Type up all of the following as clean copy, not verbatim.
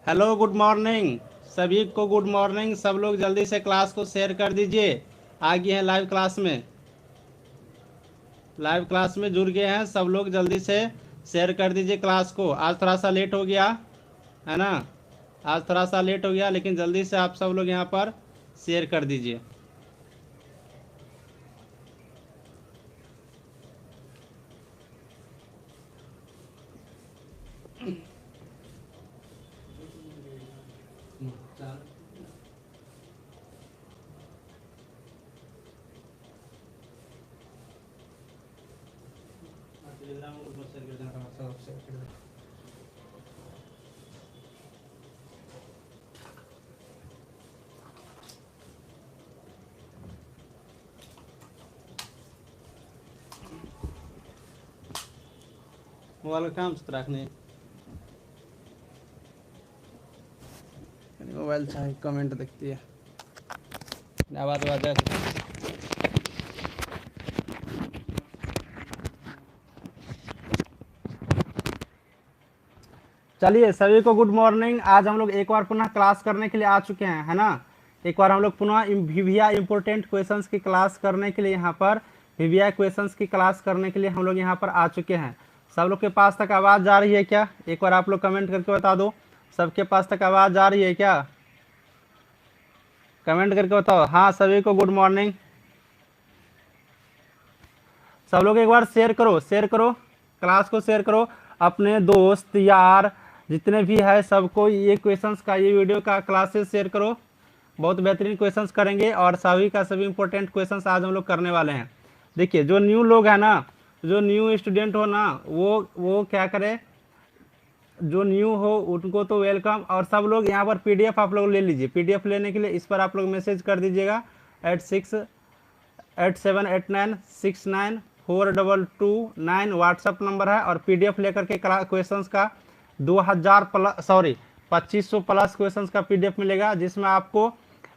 Hello good morning, सभी को good morning. सब लोग जल्दी से क्लास को शेयर कर दीजिए। आ गए हैं लाइव क्लास में, लाइव क्लास में जुड़ गए हैं सब लोग। जल्दी से शेयर कर दीजिए क्लास को। आज थोड़ा सा लेट हो गया है ना, आज थोड़ा सा लेट हो गया, लेकिन जल्दी से आप सब लोग यहाँ पर शेयर कर दीजिए। मोबाइल का काम से रखने, मोबाइल चाहे कमेंट देखती है आवाज आवाज है। चलिए सभी को गुड मॉर्निंग। आज हम लोग एक बार पुनः क्लास करने के लिए आ चुके हैं, है ना। एक बार हम लोग पुनः वीवीआई इंपोर्टेंट क्वेश्चंस की क्लास करने के लिए यहाँ पर वीवीआई क्वेश्चंस की क्लास करने के लिए हम लोग यहाँ पर आ चुके हैं। सब लोग के पास तक आवाज़ जा रही है क्या? एक बार आप लोग कमेंट करके बता दो, सबके पास तक आवाज़ जा रही है क्या? कमेंट करके बताओ। हाँ, सभी को गुड मॉर्निंग। सब लोग एक बार शेयर करो, शेयर करो, क्लास को शेयर करो अपने दोस्त यार जितने भी है सबको ये क्वेश्चंस का, ये वीडियो का क्लासेस शेयर करो। बहुत बेहतरीन क्वेश्चंस करेंगे और सभी का सभी इंपॉर्टेंट क्वेश्चंस आज हम लोग करने वाले हैं। देखिए जो न्यू लोग हैं ना, जो न्यू स्टूडेंट हो ना, वो क्या करे, जो न्यू हो उनको तो वेलकम। और सब लोग यहाँ पर पीडीएफ आप लोग ले लीजिए। पीडीएफ लेने के लिए इस पर आप लोग मैसेज कर दीजिएगा 868789694229 व्हाट्सअप नंबर है। और पीडीएफ लेकर के क्वेश्चंस का 2000 प्लस 2500 प्लस क्वेश्चंस का पीडीएफ मिलेगा, जिसमें आपको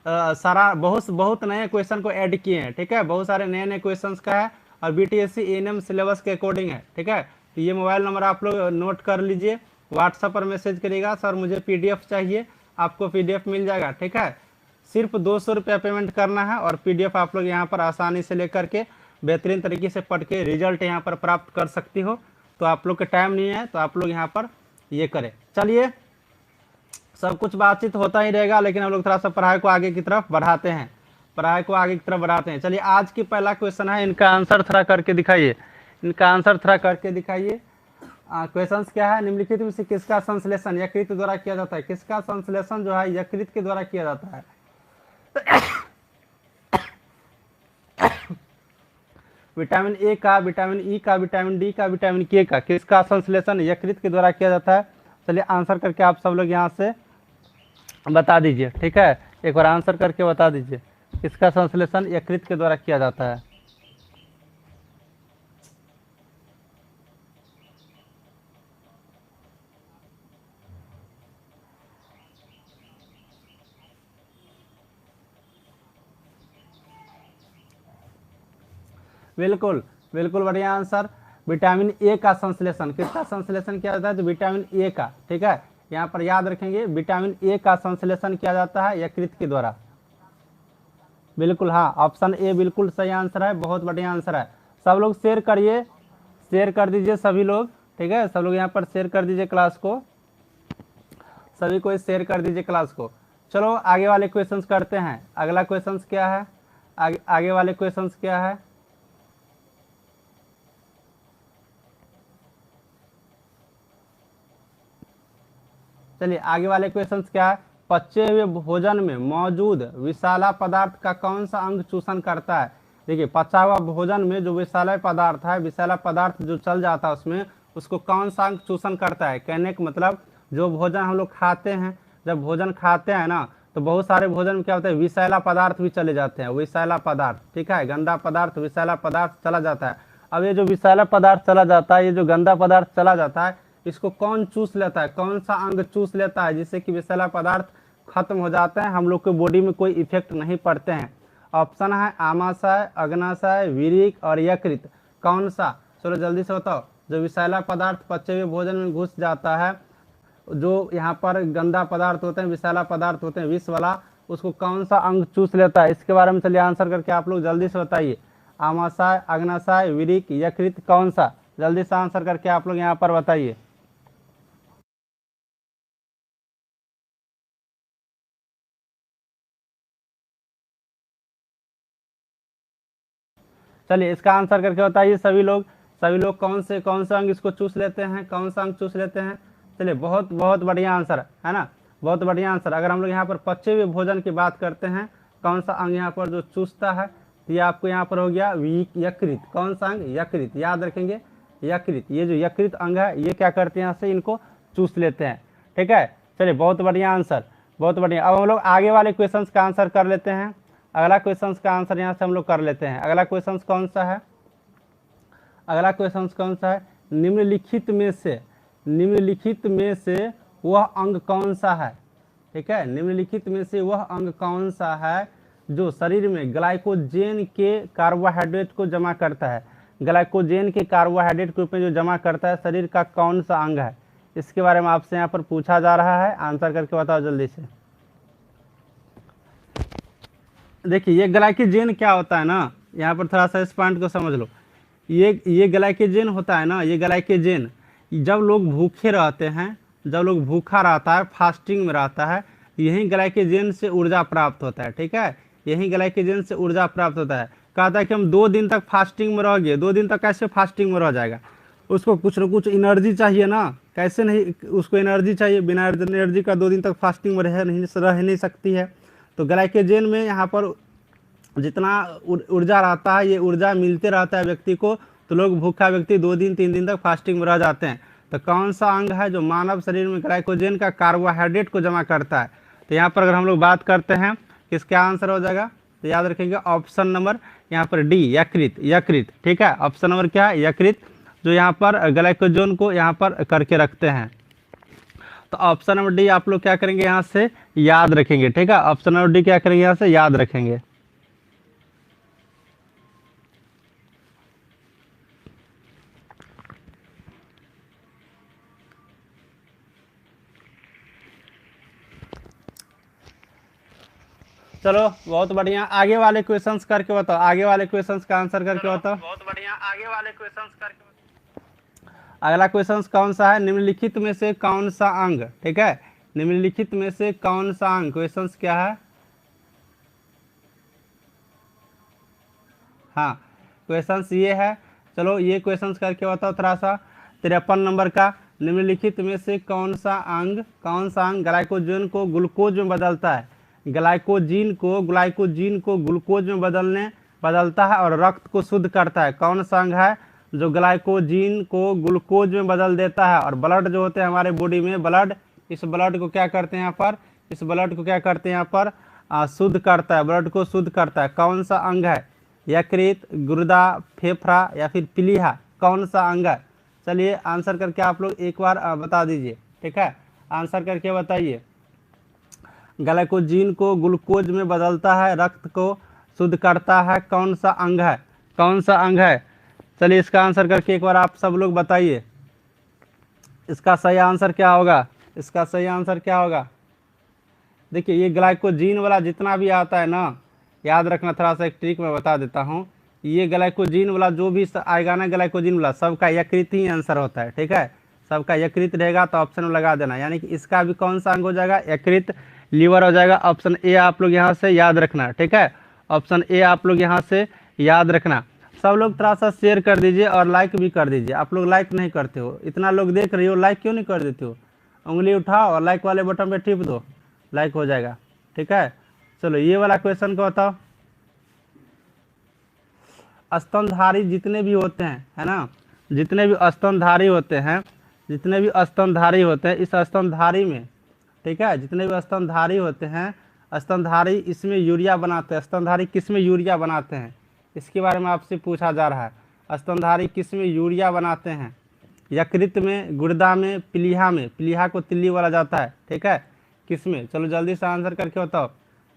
सारा बहुत नए क्वेश्चन को ऐड किए हैं। ठीक है, बहुत सारे नए नए क्वेश्चंस का है और बीटीएससी एएनएम सिलेबस के अकॉर्डिंग है। ठीक है, तो ये मोबाइल नंबर आप लोग नोट कर लीजिए, व्हाट्सएप पर मैसेज करिएगा सर मुझे पीडीएफ चाहिए, आपको पीडीएफ मिल जाएगा। ठीक है, सिर्फ 200 रुपया पेमेंट करना है और पीडीएफ आप लोग यहाँ पर आसानी से लेकर के बेहतरीन तरीके से पढ़ के रिजल्ट यहाँ पर प्राप्त कर सकती हो। तो आप लोग के टाइम नहीं है तो आप लोग यहाँ पर ये करें। चलिए, सब कुछ बातचीत होता ही रहेगा, लेकिन हम लोग थोड़ा सा पढ़ाई को आगे की तरफ बढ़ाते हैं, पढ़ाई को आगे की तरफ बढ़ाते हैं। चलिए, आज की पहला क्वेश्चन है, इनका आंसर थोड़ा करके दिखाइए, इनका आंसर थोड़ा करके दिखाइए। क्वेश्चन क्या है? निम्नलिखित में से किसका संश्लेषण यकृत द्वारा किया जाता है? किसका संश्लेषण जो है यकृत के द्वारा किया जाता है? विटामिन ए का, विटामिन ई का, विटामिन डी का, विटामिन के का, किसका संश्लेषण यकृत के द्वारा किया जाता है? चलिए आंसर करके आप सब लोग यहाँ से बता दीजिए। ठीक है, एक बार आंसर करके बता दीजिए किसका संश्लेषण यकृत के द्वारा किया जाता है। बिल्कुल बिल्कुल बढ़िया आंसर। विटामिन ए का संश्लेषण, किसका संश्लेषण किया जाता है? तो विटामिन ए का। ठीक है, यहाँ पर याद रखेंगे, विटामिन ए का संश्लेषण किया जाता है यकृत के द्वारा। बिल्कुल, हाँ, ऑप्शन ए बिल्कुल सही आंसर है, बहुत बढ़िया आंसर है। सब लोग शेयर करिए, शेयर कर दीजिए सभी लोग। ठीक है, सब लोग यहाँ पर शेयर कर दीजिए क्लास को, सभी को शेयर कर दीजिए क्लास को। चलो आगे वाले क्वेश्चंस करते हैं। अगला क्वेश्चंस क्या है? आगे वाले क्वेश्चंस क्या है? चलिए आगे वाले क्वेश्चंस क्या है? पचे हुए भोजन में मौजूद विषैला पदार्थ का कौन सा अंग चूषण करता है? देखिए, पचा हुआ भोजन में जो विषैला पदार्थ है, विषैला पदार्थ जो चल जाता है उसमें, उसको कौन सा अंग चूषण करता है? कहने का मतलब जो भोजन हम लोग खाते हैं, जब भोजन खाते हैं ना, तो बहुत सारे भोजन में क्या होता है, विषैला पदार्थ भी चले जाते हैं, विषैला पदार्थ। ठीक है, गंदा पदार्थ, विषैला पदार्थ चला जाता है। अब ये जो विषैला पदार्थ चला जाता है, ये जो गंदा पदार्थ चला जाता है, इसको कौन चूस लेता है? कौन सा अंग चूस लेता है जिससे कि विषैला पदार्थ खत्म हो जाते हैं, हम लोग के बॉडी में कोई इफेक्ट नहीं पड़ते हैं? ऑप्शन है आमाशय, अग्नाशय, विरिक और यकृत। कौन सा? चलो जल्दी से बताओ। जो विषैला पदार्थ पचे हुए भोजन में घुस जाता है जो यहाँ पर गंदा पदार्थ होते हैं, विषैला पदार्थ होते हैं, विष वाला, उसको कौन सा अंग चूस लेता है? इसके बारे में चलिए आंसर करके आप लोग जल्दी से बताइए। आमाशय, अग्नाशय, विरिक, यकृत, कौन सा? जल्दी से आंसर करके आप लोग यहाँ पर बताइए। चलिए इसका आंसर करके बताइए सभी लोग। सभी लोग कौन से अंग इसको चूस लेते हैं? कौन सा अंग चूस लेते हैं? चलिए बहुत बहुत बढ़िया आंसर है ना, बहुत बढ़िया आंसर। अगर हम लोग यहाँ पर पचे हुए भोजन की बात करते हैं, कौन सा अंग यहाँ पर जो चूसता है, तो ये आपको यहाँ पर हो गया यकृत। कौन सा अंग? यकृत, याद रखेंगे यकृत। ये जो यकृत अंग है ये क्या करते हैं, यहाँ से इनको चूस लेते हैं। ठीक है, चलिए बहुत बढ़िया आंसर, बहुत बढ़िया। अब हम लोग आगे वाले क्वेश्चन का आंसर कर लेते हैं। अगला क्वेश्चन का आंसर यहाँ से हम लोग कर लेते हैं। अगला क्वेश्चन कौन सा है? अगला क्वेश्चन कौन सा है? निम्नलिखित में से वह अंग कौन सा है? ठीक है, निम्नलिखित में से वह अंग कौन सा है जो शरीर में ग्लाइकोजेन के कार्बोहाइड्रेट को जमा करता है? ग्लाइकोजेन के कार्बोहाइड्रेट के रूप में जो जमा करता है, शरीर का कौन सा अंग है? इसके बारे में आपसे यहाँ पर पूछा जा रहा है, आंसर करके बताओ जल्दी से। देखिए ये ग्लाइकोजेन क्या होता है ना, यहाँ पर थोड़ा सा इस पॉइंट को समझ लो। ये ग्लाइकोजेन होता है ना, ये ग्लाइकोजेन जब लोग भूखे रहते हैं, जब लोग भूखा रहता है, फास्टिंग में रहता है, यही ग्लाइकोजेन से ऊर्जा प्राप्त होता है। ठीक है, यही ग्लाइकोजेन से ऊर्जा प्राप्त होता है। कहता है कि हम 2 दिन तक फास्टिंग में रह गए, 2 दिन तक कैसे फास्टिंग में रह जाएगा? उसको कुछ न कुछ एनर्जी चाहिए ना, कैसे नहीं उसको एनर्जी चाहिए, बिना एनर्जी का 2 दिन तक फास्टिंग में रह नहीं सकती है। तो ग्लाइकोजेन में यहाँ पर जितना ऊर्जा रहता है, ये ऊर्जा मिलते रहता है व्यक्ति को, तो लोग भूखा व्यक्ति 2 दिन 3 दिन तक फास्टिंग में रह जाते हैं। तो कौन सा अंग है जो मानव शरीर में ग्लाइकोजेन का कार्बोहाइड्रेट को जमा करता है? तो यहाँ पर अगर हम लोग बात करते हैं किसका आंसर हो जाएगा, तो याद रखेंगे ऑप्शन नंबर यहाँ पर डी, यकृत। यकृत, ठीक है, ऑप्शन नंबर क्या है? यकृत, जो यहाँ पर ग्लाइकोजेन को यहाँ पर करके रखते हैं। तो ऑप्शन नंबर डी आप लोग क्या करेंगे, यहाँ से याद रखेंगे। ठीक है, ऑप्शन नंबर डी क्या करेंगे, यहाँ से याद रखेंगे। चलो बहुत बढ़िया, आगे वाले क्वेश्चंस करके बताओ, आगे वाले क्वेश्चंस का आंसर करके बताओ। बहुत बढ़िया, आगे वाले क्वेश्चंस करके बताओ। अगला क्वेश्चन कौन सा है? निम्नलिखित में से कौन सा अंग? ठीक है, निम्नलिखित में से कौन सा अंग? क्वेश्चंस क्या है? हाँ, क्वेश्चंस ये है। चलो ये क्वेश्चंस करके बताओ थोड़ा सा। 53 नंबर का, निम्नलिखित में से कौन सा अंग ग्लाइकोजन को ग्लूकोज में बदलता है? ग्लाइकोजीन को ग्लूकोज में बदलता है और रक्त को शुद्ध करता है। कौन सा अंग है जो ग्लाइकोजीन को ग्लूकोज में बदल देता है? और ब्लड जो होते हैं हमारे बॉडी में, ब्लड, इस ब्लड को क्या करते हैं यहाँ पर, इस ब्लड को क्या करते हैं यहाँ पर, शुद्ध करता है, ब्लड को शुद्ध करता है। कौन सा अंग है? यकृत, गुर्दा, फेफड़ा या फिर प्लीहा? कौन सा अंग है? चलिए आंसर करके आप लोग एक बार बता दीजिए। ठीक है, आंसर करके बताइए। ग्लाइकोजीन को ग्लूकोज में बदलता है, रक्त को शुद्ध करता है, कौन सा अंग है? कौन सा अंग है? चलिए इसका आंसर करके एक बार आप सब लोग बताइए, इसका सही आंसर क्या होगा? इसका सही आंसर क्या होगा? देखिए ये ग्लाइकोजीन वाला जितना भी आता है ना, याद रखना, थोड़ा सा एक ट्रिक मैं बता देता हूँ। ये ग्लाइकोजीन वाला जो भी आएगा ना, ग्लाइकोजीन वाला, सबका यकृत ही आंसर होता है। ठीक है, सबका यकृत रहेगा तो ऑप्शन में लगा देना, यानी कि इसका भी कौन सा अंग हो जाएगा? यकृत, लीवर हो जाएगा। ऑप्शन ए आप लोग यहाँ से याद रखना। ठीक है, ऑप्शन ए आप लोग यहाँ से याद रखना। सब लोग थोड़ा सा शेयर कर दीजिए और लाइक भी कर दीजिए। आप लोग लाइक नहीं करते हो, इतना लोग देख रही हो, लाइक क्यों नहीं कर देते हो? उंगली उठाओ और लाइक वाले बटन पे टिप दो, लाइक हो जाएगा। ठीक है, चलो ये वाला क्वेश्चन को बताओ। स्तनधारी जितने भी होते हैं, है ना, जितने भी स्तनधारी होते हैं, इस स्तनधारी में, ठीक है, जितने भी स्तनधारी होते हैं, स्तनधारी इसमें यूरिया बनाते हैं। स्तनधारी किस में यूरिया बनाते हैं? इसके बारे में आपसे पूछा जा रहा है। स्तनधारी किस में यूरिया बनाते हैं? यकृत में, गुर्दा में, प्लीहा में? प्लीहा को तिल्ली बोला जाता है। ठीक है, किस में? चलो जल्दी से आंसर करके बताओ।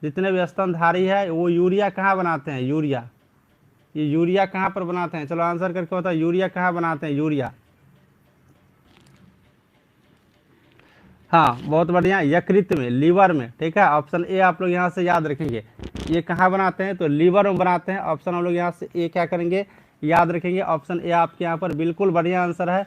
जितने भी स्तनधारी है वो यूरिया कहाँ बनाते हैं? यूरिया, ये यूरिया कहाँ पर बनाते हैं? चलो आंसर करके बताओ, यूरिया कहाँ बनाते हैं? यूरिया, हाँ बहुत बढ़िया, यकृत में, लीवर में, ठीक है। ऑप्शन ए आप लोग यहाँ से याद रखेंगे। ये कहाँ बनाते हैं? तो लीवर में बनाते हैं। ऑप्शन हम लोग यहाँ से ए क्या करेंगे? याद रखेंगे। ऑप्शन ए आपके यहाँ पर बिल्कुल बढ़िया आंसर है,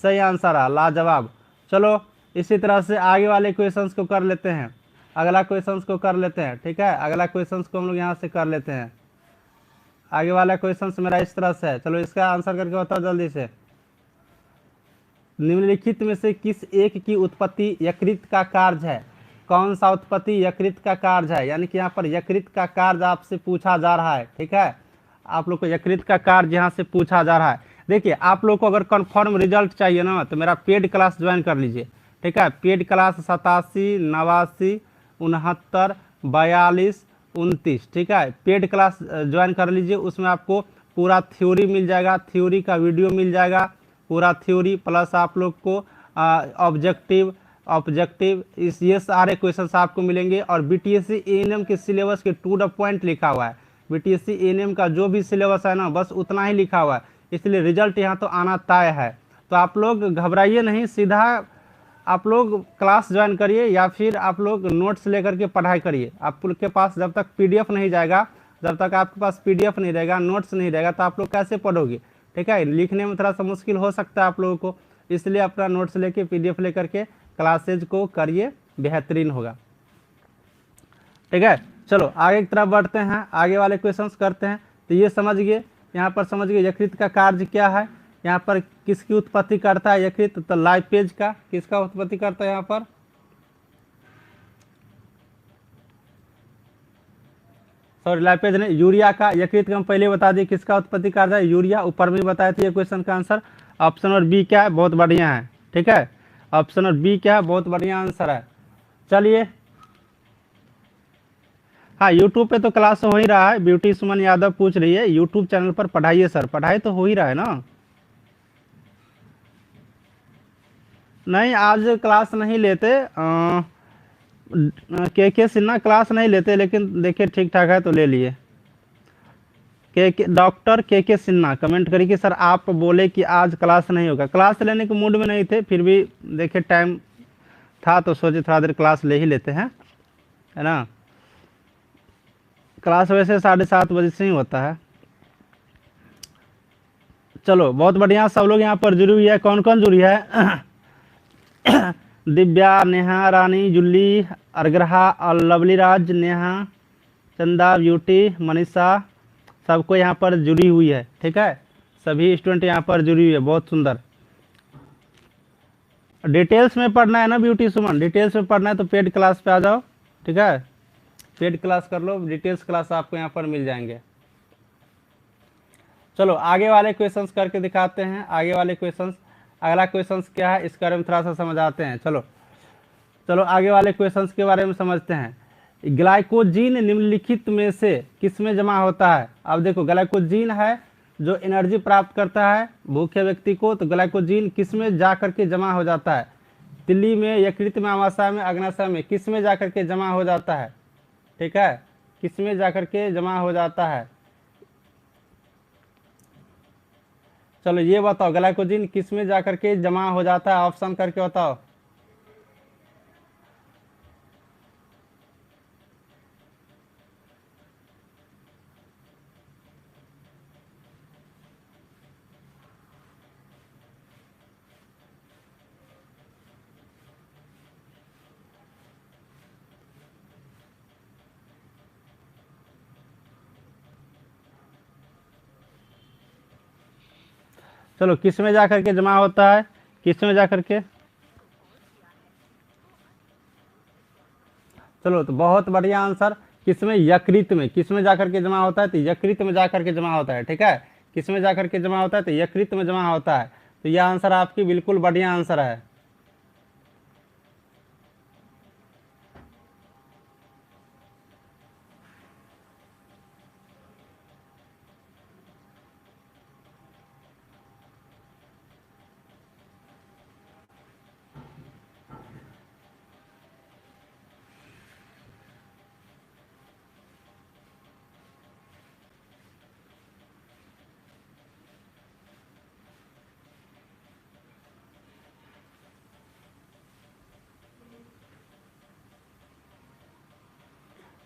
सही आंसर है, लाजवाब। चलो इसी तरह से आगे वाले क्वेश्चंस को कर लेते हैं, अगला क्वेश्चंस को कर लेते हैं, ठीक है। अगला क्वेश्चंस को हम लोग यहाँ से कर लेते हैं। आगे वाला क्वेश्चंस मेरा इस तरह से है, चलो इसका आंसर करके बताओ जल्दी से। निम्नलिखित में से किस एक की उत्पत्ति यकृत का कार्य है? कौन सा उत्पत्ति यकृत का कार्य है? यानी कि यहाँ पर यकृत का कार्य आपसे पूछा जा रहा है, ठीक है। आप लोग को यकृत का कार्य यहाँ से पूछा जा रहा है। देखिए आप लोग को अगर कंफर्म रिजल्ट चाहिए ना तो मेरा पेड क्लास ज्वाइन कर लीजिए, ठीक है। पेड क्लास 87, 89, 69, 42, 29, ठीक है। पेड क्लास ज्वाइन कर लीजिए। उसमें आपको पूरा थ्योरी मिल जाएगा, थ्योरी का वीडियो मिल जाएगा, पूरा थ्योरी प्लस आप लोग को ऑब्जेक्टिव ऑब्जेक्टिव इस ये सारे क्वेश्चंस आपको मिलेंगे। और बीटीएससी एएनएम के सिलेबस के टू द पॉइंट लिखा हुआ है। बीटीएससी एएनएम का जो भी सिलेबस है ना बस उतना ही लिखा हुआ है, इसलिए रिजल्ट यहाँ तो आना तय है। तो आप लोग घबराइए नहीं, सीधा आप लोग क्लास ज्वाइन करिए या फिर आप लोग नोट्स लेकर के पढ़ाई करिए। आपके पास जब तक पीडीएफ नहीं जाएगा, जब तक आपके पास पीडीएफ नहीं रहेगा, नोट्स नहीं रहेगा, तो आप लोग कैसे पढ़ोगे, ठीक है। लिखने में थोड़ा सा मुश्किल हो सकता है आप लोगों को, इसलिए अपना नोट्स लेके पीडीएफ लेकर के क्लासेज को करिए, बेहतरीन होगा, ठीक है। चलो आगे की तरफ बढ़ते हैं, आगे वाले क्वेश्चंस करते हैं। तो ये समझ गए, यहाँ पर समझ गए यकृत का कार्य क्या है। यहाँ पर किसकी उत्पत्ति करता है यकृत? तो लाइपेज का। किसका उत्पत्ति करता है यहाँ पर? सॉरी लाइपेज नहीं, यूरिया का। यकृत का हम पहले बता दिए किसका उत्पत्ति करता है, यूरिया। ऊपर में बताया था ये क्वेश्चन का आंसर। ऑप्शन और बी क्या है? बहुत बढ़िया है, ठीक है। ऑप्शन और बी क्या है? बहुत बढ़िया आंसर है। चलिए हाँ यूट्यूब पे तो क्लास हो ही रहा है। ब्यूटी सुमन यादव पूछ रही है यूट्यूब चैनल पर पढ़ाइए सर, पढ़ाई तो हो ही रहा है ना। नहीं आज क्लास नहीं लेते, के सिन्हा क्लास नहीं लेते, लेकिन देखिए ठीक ठाक है तो ले लिए। के डॉक्टर के सिन्हा कमेंट करिए कि सर आप बोले कि आज क्लास नहीं होगा। क्लास लेने के मूड में नहीं थे, फिर भी देखिए टाइम था तो सोचे थोड़ा देर क्लास ले ही लेते हैं, है ना। क्लास वैसे 7:30 बजे से ही होता है। चलो बहुत बढ़िया, सब लोग यहाँ पर जुड़ी हुई है। कौन कौन जुड़ी है? दिव्या, नेहा, रानी, जुल्ली, अरग्रहा और लवली राज, नेहा, चंदा, ब्यूटी, मनीषा, सबको यहाँ पर जुड़ी हुई है, ठीक है। सभी स्टूडेंट यहाँ पर जुड़ी हुई है, बहुत सुंदर। डिटेल्स में पढ़ना है ना ब्यूटी सुमन? डिटेल्स में पढ़ना है तो पेड क्लास पे आ जाओ, ठीक है। पेड क्लास कर लो, डिटेल्स क्लास आपको यहाँ पर मिल जाएंगे। चलो आगे वाले क्वेश्चंस करके दिखाते हैं। आगे वाले क्वेश्चंस, अगला क्वेश्चंस क्या है इसके बारे में थोड़ा सा समझ आते हैं। चलो चलो आगे वाले क्वेश्चंस के बारे में समझते हैं। ग्लाइकोजीन निम्नलिखित में से किस में जमा होता है? अब देखो ग्लाइकोजीन है जो एनर्जी प्राप्त करता है भूखे व्यक्ति को, तो ग्लाइकोजीन किस में जा करके जमा हो जाता है? तिल्ली में, यकृत में, अमाशय में, अग्नाशय में, किस में जा करके जमा हो जाता है, ठीक है। किस में जा करके जमा हो जाता है? चलो ये बताओ ग्लाइकोजीन किस में जा करके जमा हो जाता है, ऑप्शन करके बताओ। चलो किस में जा करके जमा होता है? किस में जा करके? चलो तो बहुत बढ़िया आंसर। किस में? यकृत में। किस में जाकर के जमा होता है? तो यकृत में जाकर के जमा होता है, ठीक है। किस में जाकर के जमा होता है? तो यकृत में जमा होता है। तो यह आंसर आपकी बिल्कुल बढ़िया आंसर है।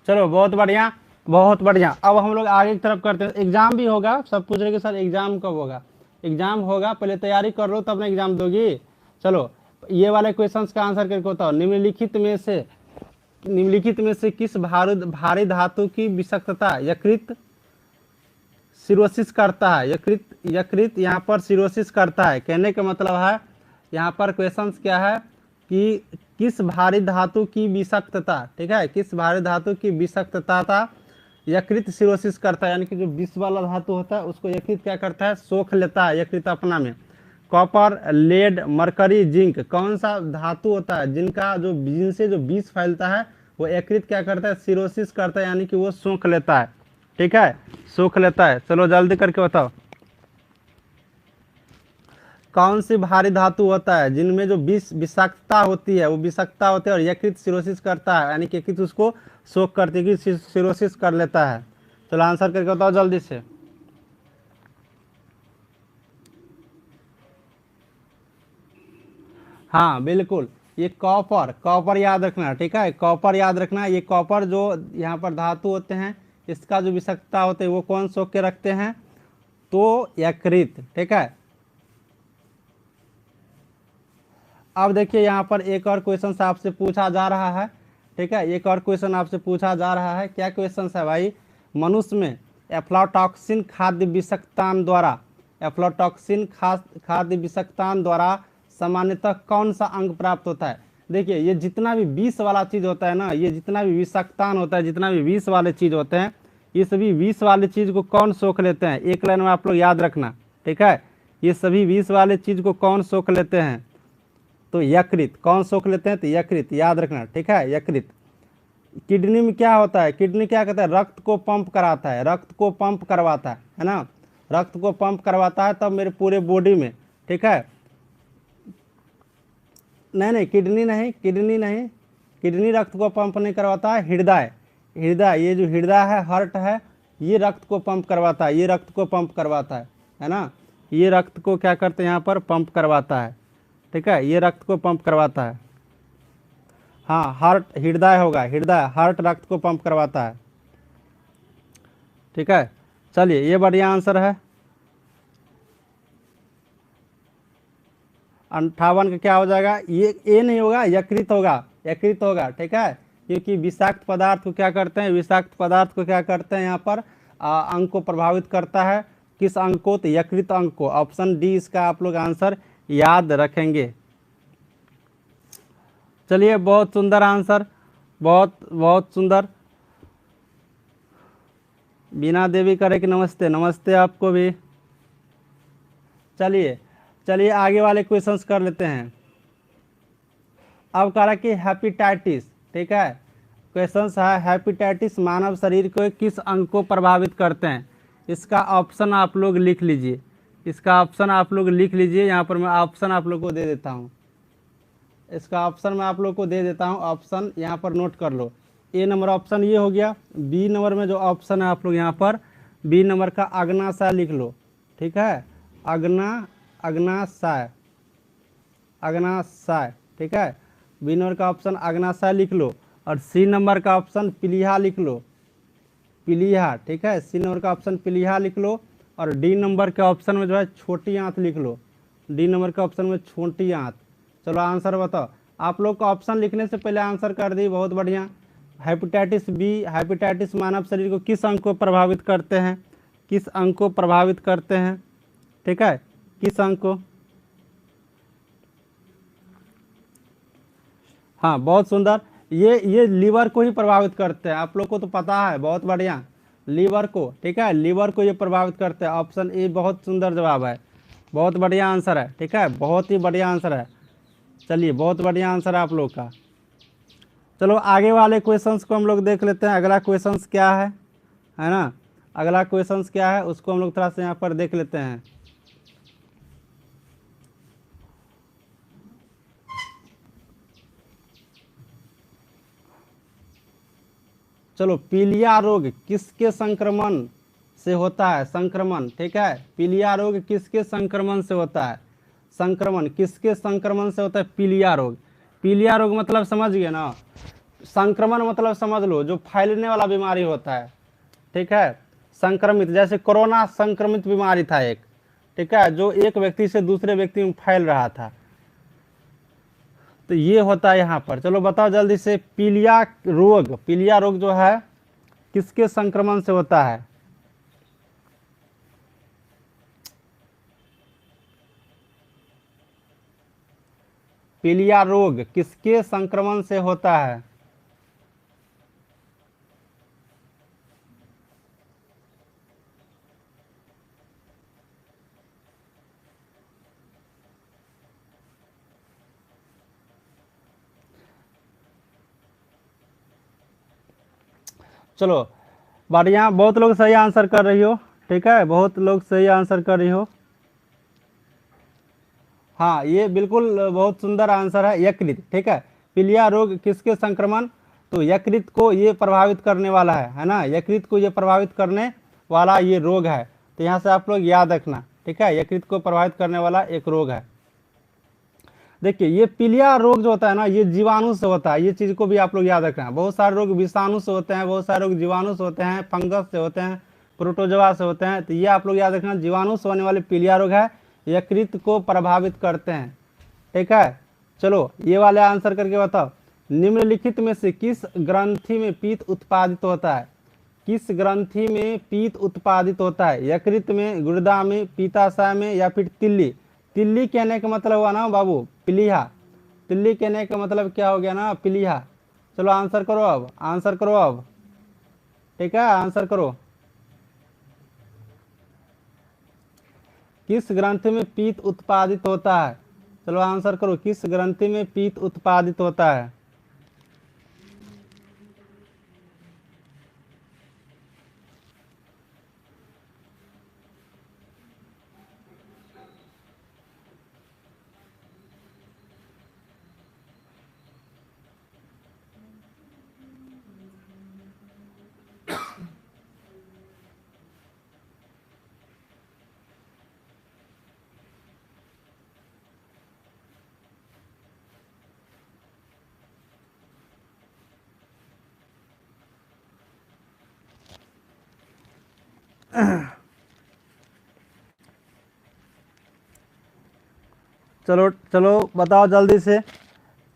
चलो बहुत बढ़िया, बहुत बढ़िया। अब हम लोग आगे की तरफ करते हैं। एग्जाम भी होगा, सब पूछ रहे कि सर एग्जाम कब होगा। एग्जाम होगा, पहले तैयारी कर लो तब ना एग्जाम दोगी। चलो ये वाले क्वेश्चंस का आंसर करके बताओ। निम्नलिखित में से किस भारी धातु की विषाक्तता यकृत सिरोसिस करता है। यकृत यहाँ पर सिरोसिस करता है, कहने का मतलब है यहाँ पर क्वेश्चंस क्या है कि किस भारी धातु की विषाक्तता, ठीक है, किस भारी धातु की विषाक्तता यकृत सिरोसिस करता है, यानी कि जो विष वाला धातु होता है उसको यकृत क्या करता है, सोख लेता है यकृत अपना में। कॉपर, लेड, मरकरी, जिंक, कौन सा धातु होता है जिनसे जो विष फैलता है वो यकृत क्या करता है, सिरोसिस करता है, यानी कि वो सोख लेता है, ठीक है, सोख लेता है। चलो जल्दी करके बताओ कौन सी भारी धातु होता है जिनमें जो विषाक्तता होती है, वो विषाक्तता होती है और यकृत सिरोसिस करता है, यानी कि यकृत उसको सोख करती है कि सिरोसिस कर लेता है। चलो आंसर करके बताओ जल्दी से। हाँ बिल्कुल, ये कॉपर याद रखना, ठीक है, कॉपर याद रखना। ये कॉपर जो यहाँ पर धातु होते हैं इसका जो विषाक्तता होते हैं वो कौन सोख के रखते हैं, तो यकृत, ठीक है। अब देखिए यहाँ पर एक और क्वेश्चन आपसे पूछा जा रहा है, ठीक है, एक और क्वेश्चन आपसे पूछा जा रहा है। क्या क्वेश्चन है भाई, मनुष्य में एफ्लाटॉक्सिन खाद्य विषाक्तान द्वारा सामान्यतः कौन सा अंग प्राप्त होता है। देखिए ये जितना भी विष वाला चीज होता है ना, ये जितना भी विषाक्तान होता है, जितना भी विष वाले चीज होते हैं, ये सभी विष वाले चीज को कौन सोख लेते हैं, एक लाइन में आप लोग याद रखना, ठीक है। ये सभी विष वाले चीज को कौन सोख लेते हैं, तो यकृत। कौन सोख लेते हैं, तो यकृत, याद रखना, ठीक है, यकृत। किडनी में क्या होता है, किडनी क्या कहता है, रक्त को पंप कराता है, रक्त को पंप करवाता है ना, रक्त को पंप करवाता है तब मेरे पूरे बॉडी में, ठीक है। नहीं, किडनी रक्त को पंप नहीं करवाता है, हृदय, ये जो हृदय है, हार्ट है, ये रक्त को पंप करवाता है, ये रक्त को पंप करवाता है ना, ये रक्त को क्या करते हैं यहाँ पर पंप करवाता है, ठीक है, ये रक्त को पंप करवाता है। हाँ हार्ट, हृदय होगा, हृदय, हार्ट रक्त को पंप करवाता है, ठीक है। चलिए ये बढ़िया आंसर है। 58 का क्या हो जाएगा, ये नहीं होगा, यकृत होगा, ठीक है, क्योंकि विषाक्त पदार्थ को क्या करते हैं, यहाँ पर अंग को प्रभावित करता है। किस अंग को, तो यकृत अंग को। ऑप्शन डी इसका आप लोग आंसर याद रखेंगे। चलिए बहुत सुंदर आंसर, बहुत बहुत सुंदर। बीना देवी करे कि नमस्ते आपको भी। चलिए आगे वाले क्वेश्चंस कर लेते हैं। अब कह रहा कि हेपेटाइटिस, ठीक है, क्वेश्चंस है हेपेटाइटिस मानव शरीर को किस अंग को प्रभावित करते हैं। इसका ऑप्शन आप लोग लिख लीजिए, यहाँ पर मैं ऑप्शन आप लोग को दे देता हूँ, ऑप्शन यहाँ पर नोट कर लो। ए नंबर ऑप्शन ये हो गया। बी नंबर में जो ऑप्शन है आप लोग यहाँ पर बी नंबर का अग्नाशय लिख लो, ठीक है, अग्नाशय, ठीक है, बी नंबर का ऑप्शन अग्नाशय लिख लो। और सी नंबर का ऑप्शन पीलिया लिख लो, ठीक है, सी नंबर का ऑप्शन पीलिया लिख लो। और डी नंबर के ऑप्शन में जो है छोटी आंत लिख लो, डी नंबर के ऑप्शन में छोटी आंत। चलो आंसर बताओ। आप लोग को ऑप्शन लिखने से पहले आंसर कर दी, बहुत बढ़िया। हेपेटाइटिस बी, हेपेटाइटिस मानव शरीर को किस अंग को प्रभावित करते हैं, ठीक है, किस अंग को। हाँ बहुत सुंदर, ये लीवर को ही प्रभावित करते हैं, आप लोग को तो पता है, बहुत बढ़िया, लीवर को, ठीक है, लीवर को ये प्रभावित करते हैं। ऑप्शन ए बहुत सुंदर जवाब है, बहुत बढ़िया आंसर है, ठीक है, बहुत ही बढ़िया आंसर है। चलिए बहुत बढ़िया आंसर है आप लोग का। चलो आगे वाले क्वेश्चंस को हम लोग देख लेते हैं। अगला क्वेश्चंस क्या है ना, अगला क्वेश्चंस क्या है उसको हम लोग थोड़ा सा यहाँ पर देख लेते हैं। चलो पीलिया रोग किसके संक्रमण से होता है, संक्रमण, ठीक है, पीलिया रोग किसके संक्रमण से होता है, संक्रमण किसके संक्रमण से होता है, पीलिया रोग। पीलिया रोग मतलब समझ गए ना, संक्रमण मतलब समझ लो जो फैलने वाला बीमारी होता है, ठीक है। संक्रमित जैसे कोरोना संक्रमित बीमारी था एक, ठीक है, जो एक व्यक्ति से दूसरे व्यक्ति में फैल रहा था, तो ये होता है यहाँ पर। चलो बताओ जल्दी से, पीलिया रोग जो है किसके संक्रमण से होता है? पीलिया रोग किसके संक्रमण से होता है? चलो बढ़िया, बहुत लोग सही आंसर कर रही हो, ठीक है, बहुत लोग सही आंसर कर रही हो। हाँ ये बिल्कुल बहुत सुंदर आंसर है, यकृत, ठीक है। पीलिया रोग किसके संक्रमण, तो यकृत को ये प्रभावित करने वाला है ना, यकृत को ये प्रभावित करने वाला ये रोग है। तो यहाँ से आप लोग याद रखना, ठीक है, यकृत को प्रभावित करने वाला एक रोग है। देखिए ये पीलिया रोग जो होता है ना, ये जीवाणु से होता है, ये चीज को भी आप लोग याद रखना। बहुत सारे रोग विषाणु से होते हैं, बहुत सारे रोग जीवाणु से होते हैं, फंगस से होते हैं, प्रोटोजोआ से होते हैं, तो ये आप लोग याद रखना, जीवाणु से होने वाले पीलिया रोग है, यकृत को प्रभावित करते हैं, ठीक है। चलो ये वाले आंसर करके बताओ, निम्नलिखित में से किस ग्रंथि में पीत उत्पादित होता है? किस ग्रंथि में पीत उत्पादित होता है? यकृत में, गुर्दा में, पीताशय में, या फिर तिल्ली? तिल्ली कहने का मतलब हुआ ना बाबू पीलिया, तिल्ली कहने का मतलब क्या हो गया ना, पीलिया। चलो आंसर करो अब, आंसर करो अब, ठीक है, आंसर करो। किस ग्रंथि में पीत उत्पादित होता है? चलो आंसर करो, किस ग्रंथि में पीत उत्पादित होता है? चलो चलो बताओ जल्दी से,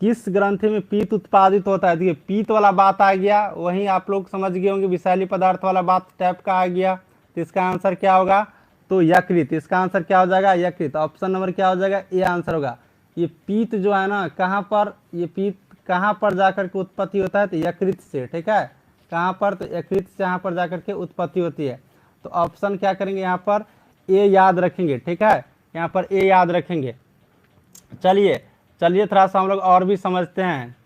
किस ग्रंथि में पीत उत्पादित होता है? देखिए पीत वाला बात आ गया, वहीं आप लोग समझ गए होंगे विषैली पदार्थ वाला बात टाइप का आ गया, तो इसका आंसर क्या होगा? तो यकृत, इसका आंसर क्या हो जाएगा? यकृत। ऑप्शन नंबर क्या हो जाएगा? ये आंसर होगा। ये पीत जो है ना, कहाँ पर ये पीत कहाँ पर जाकर के उत्पत्ति होता है? तो यकृत से, ठीक है, कहाँ पर? तो यकृत से यहाँ पर जाकर के उत्पत्ति होती है। तो ऑप्शन क्या करेंगे यहाँ पर? ए याद रखेंगे, ठीक है, यहाँ पर ए याद रखेंगे। चलिए चलिए थोड़ा सा हम लोग और भी समझते हैं।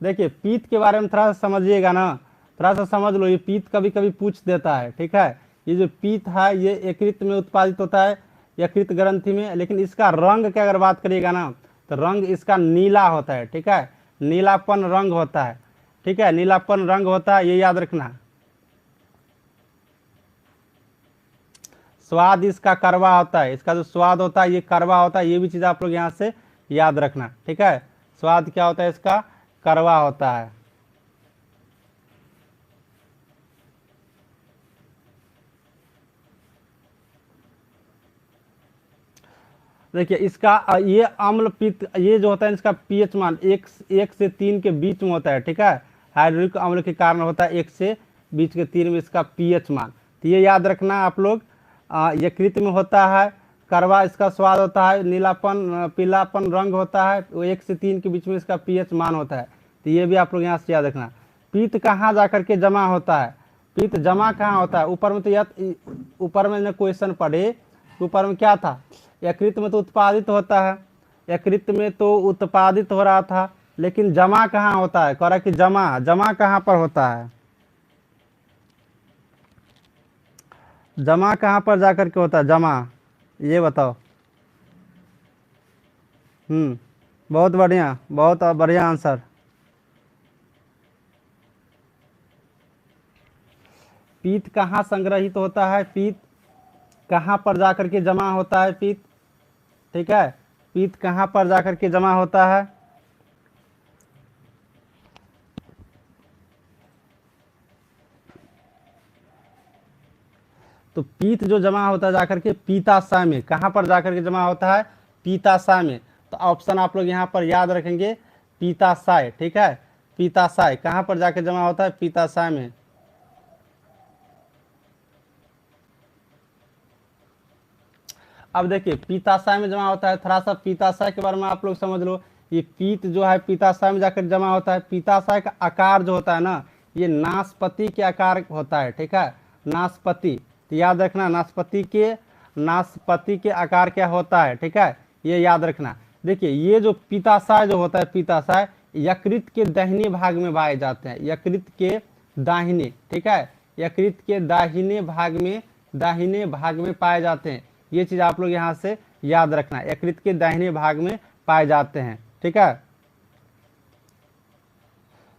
देखिए पीत के बारे में थोड़ा सा समझिएगा ना, थोड़ा सा समझ लो, ये पीत कभी कभी पूछ देता है, ठीक है। ये जो पीत है ये यकृत में उत्पादित होता है, यकृत ग्रंथि में, लेकिन इसका रंग की अगर बात करिएगा ना, तो रंग इसका नीला होता है, ठीक है, नीलापन रंग होता है, ठीक है, नीलापन रंग होता है, ये याद रखना। स्वाद इसका कड़वा होता है, इसका जो स्वाद होता है ये कड़वा होता है, ये भी चीज़ आप लोग यहाँ से याद रखना, ठीक है। स्वाद क्या होता है इसका? कड़वा होता है। देखिए इसका ये अम्ल पित्त, ये जो होता है इसका पीएच मान एक से 3 के बीच में होता है, ठीक है, हाइड्रोक्लोरिक अम्ल के कारण होता है 1 से बीच के 3 में इसका पीएच मान। तो ये याद रखना आप लोग। यकृत में होता है, कड़वा इसका स्वाद होता है, नीलापन पीलापन रंग होता है, वो 1 से 3 के बीच में इसका पीएच मान होता है। तो ये भी आप लोग यहाँ से याद रखना। पीत कहाँ जा करके जमा होता है? पीत जमा कहाँ होता है? ऊपर में तो ऊपर में क्वेश्चन पढ़े, ऊपर में क्या था? यकृत में तो उत्पादित होता है, यकृत में तो उत्पादित हो रहा था, लेकिन जमा कहाँ होता है? कह रहा कि जमा, जमा कहाँ पर होता है? जमा कहाँ पर जाकर के होता है जमा? ये बताओ। बहुत बढ़िया, बहुत बढ़िया आंसर। पीत कहाँ संग्रहित होता है? पीत कहाँ पर जाकर के जमा होता है पित्त, ठीक है, पित्त कहाँ पर जाकर के जमा होता है, तो पित्त जो जमा होता है जाकर के पीताशय में, कहाँ पर जाकर के जमा होता है, पीताशय में। तो ऑप्शन आप लोग यहाँ पर याद रखेंगे पीताशय, ठीक है, पीताशय कहाँ पर जाकर जमा होता है, पीताशय में। अब देखिए पीताशय में जमा होता है, थोड़ा सा पीताशय के बारे में आप लोग समझ लो। ये पीत जो है पीताशय में जाकर जमा होता है। पीताशय का आकार जो होता है ना, ये नाशपाती के आकार होता है, ठीक है, नाशपाती। तो याद रखना नाशपाती के आकार क्या होता है, ठीक है, ये याद रखना। देखिए ये जो पीताशय जो होता है, पीताशय यकृत के दाहिने भाग में पाए जाते हैं, यकृत के दाहिने, ठीक है, यकृत के दाहिने भाग में पाए जाते हैं। ये चीज आप लोग यहाँ से याद रखना, यकृत के दाहिने भाग में पाए जाते हैं, ठीक है।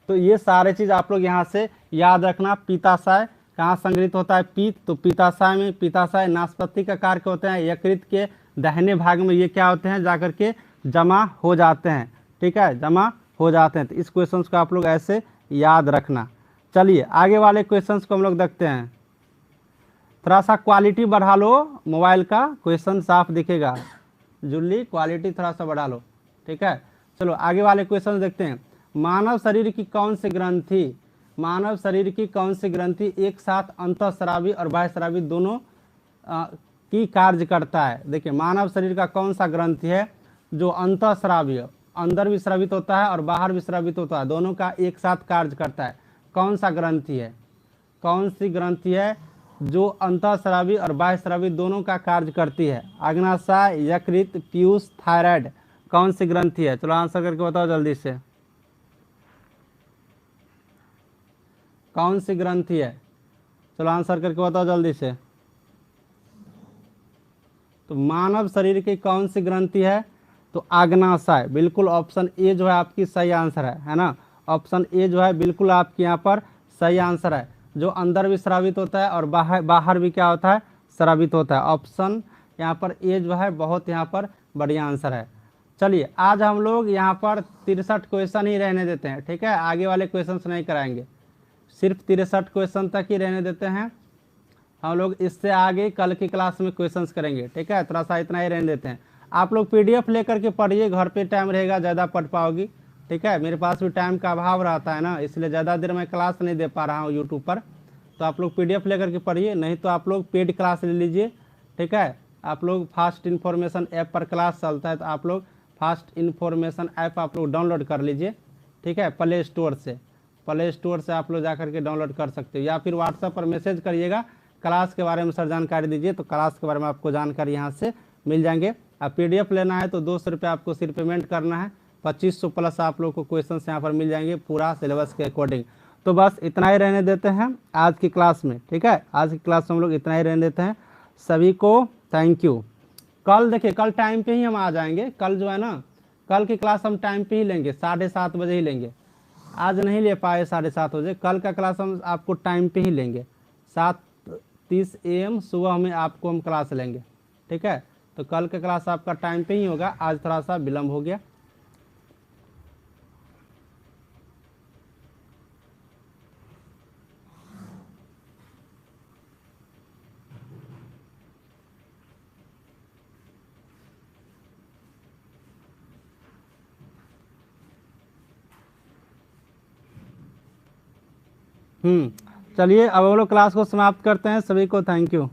तो ये सारे चीज आप लोग यहाँ से याद रखना। पीताशय कहाँ संग्रहित होता है, पित्त, तो पीताशय में। पीताशय नाशपाती का आकार के होते हैं, यकृत के दाहिने भाग में ये क्या होते हैं, जाकर के जमा हो जाते हैं, ठीक है, जमा हो जाते हैं। तो इस क्वेश्चन को आप लोग ऐसे याद रखना। चलिए आगे वाले क्वेश्चन को हम लोग देखते हैं। थोड़ा सा क्वालिटी बढ़ा लो मोबाइल का, क्वेश्चन साफ दिखेगा। जुल्ली क्वालिटी थोड़ा सा बढ़ा लो, ठीक है। चलो आगे वाले क्वेश्चन देखते हैं। मानव शरीर की कौन सी ग्रंथि एक साथ अंतःस्रावी और बाह्यस्रावी दोनों की कार्य करता है। देखिए मानव शरीर का कौन सा ग्रंथि है जो अंतःस्रावी, अंदर भी स्रावित होता है और बाहर भी स्रावित होता है, दोनों का एक साथ कार्य करता है। कौन सा ग्रंथि है, कौन सी ग्रंथि है जो अंतःस्रावी और बाह्यस्रावी दोनों का कार्य करती है। अग्नाशय, यकृत, पीयूष, थायराइड, कौन सी ग्रंथि है? चलो आंसर करके बताओ जल्दी से, कौन सी ग्रंथि है? चलो आंसर करके बताओ जल्दी से। तो मानव शरीर की कौन सी ग्रंथि है? तो अग्नाशय, बिल्कुल ऑप्शन ए जो है आपकी सही आंसर है ना। ऑप्शन ए जो है बिल्कुल आपके यहाँ पर सही आंसर है, जो अंदर भी स्रावित होता है और बाहर भी क्या होता है, स्रावित होता है। ऑप्शन यहाँ पर ए जो है बहुत यहाँ पर बढ़िया आंसर है। चलिए आज हम लोग यहाँ पर 63 क्वेश्चन ही रहने देते हैं, ठीक है, आगे वाले क्वेश्चन नहीं कराएंगे, सिर्फ 63 क्वेश्चन तक ही रहने देते हैं हम लोग। इससे आगे कल की क्लास में क्वेश्चंस करेंगे, ठीक है, थोड़ा सा इतना ही रहने देते हैं। आप लोग पीडीएफ लेकर के पढ़िए, घर पे टाइम रहेगा ज़्यादा पढ़ पाओगी, ठीक है। मेरे पास भी टाइम का अभाव रहता है ना, इसलिए ज़्यादा देर मैं क्लास नहीं दे पा रहा हूँ यूट्यूब पर। तो आप लोग पीडीएफ लेकर के पढ़िए, नहीं तो आप लोग पेड क्लास ले लीजिए, ठीक है। आप लोग फास्ट इन्फॉर्मेशन ऐप पर क्लास चलता है, तो आप लोग फास्ट इन्फॉर्मेशन ऐप आप लोग डाउनलोड कर लीजिए, ठीक है, प्ले स्टोर से आप लोग जाकर के डाउनलोड कर सकते हो, या फिर व्हाट्सएप पर मैसेज करिएगा क्लास के बारे में सर जानकारी दीजिए, तो क्लास के बारे में आपको जानकारी यहाँ से मिल जाएंगे। अब पीडीएफ लेना है तो 200 रुपये आपको सिर्फ पेमेंट करना है, 2500 प्लस आप लोग को क्वेश्चन यहाँ पर मिल जाएंगे पूरा सिलेबस के अकॉर्डिंग। तो बस इतना ही रहने देते हैं आज की क्लास में, ठीक है, आज की क्लास में हम लोग इतना ही रहने देते हैं। सभी को थैंक यू। कल देखिए, कल टाइम पे ही हम आ जाएंगे, कल जो है ना, कल की क्लास हम टाइम पे ही लेंगे, 7:30 बजे ही लेंगे। आज नहीं ले पाए 7:30 बजे, कल का क्लास हम आपको टाइम पे ही लेंगे, 7:30 AM सुबह में आपको हम क्लास लेंगे, ठीक है। तो कल का क्लास आपका टाइम पे ही होगा, आज थोड़ा सा विलम्ब हो गया। चलिए अब हम लोग क्लास को समाप्त करते हैं। सभी को थैंक यू।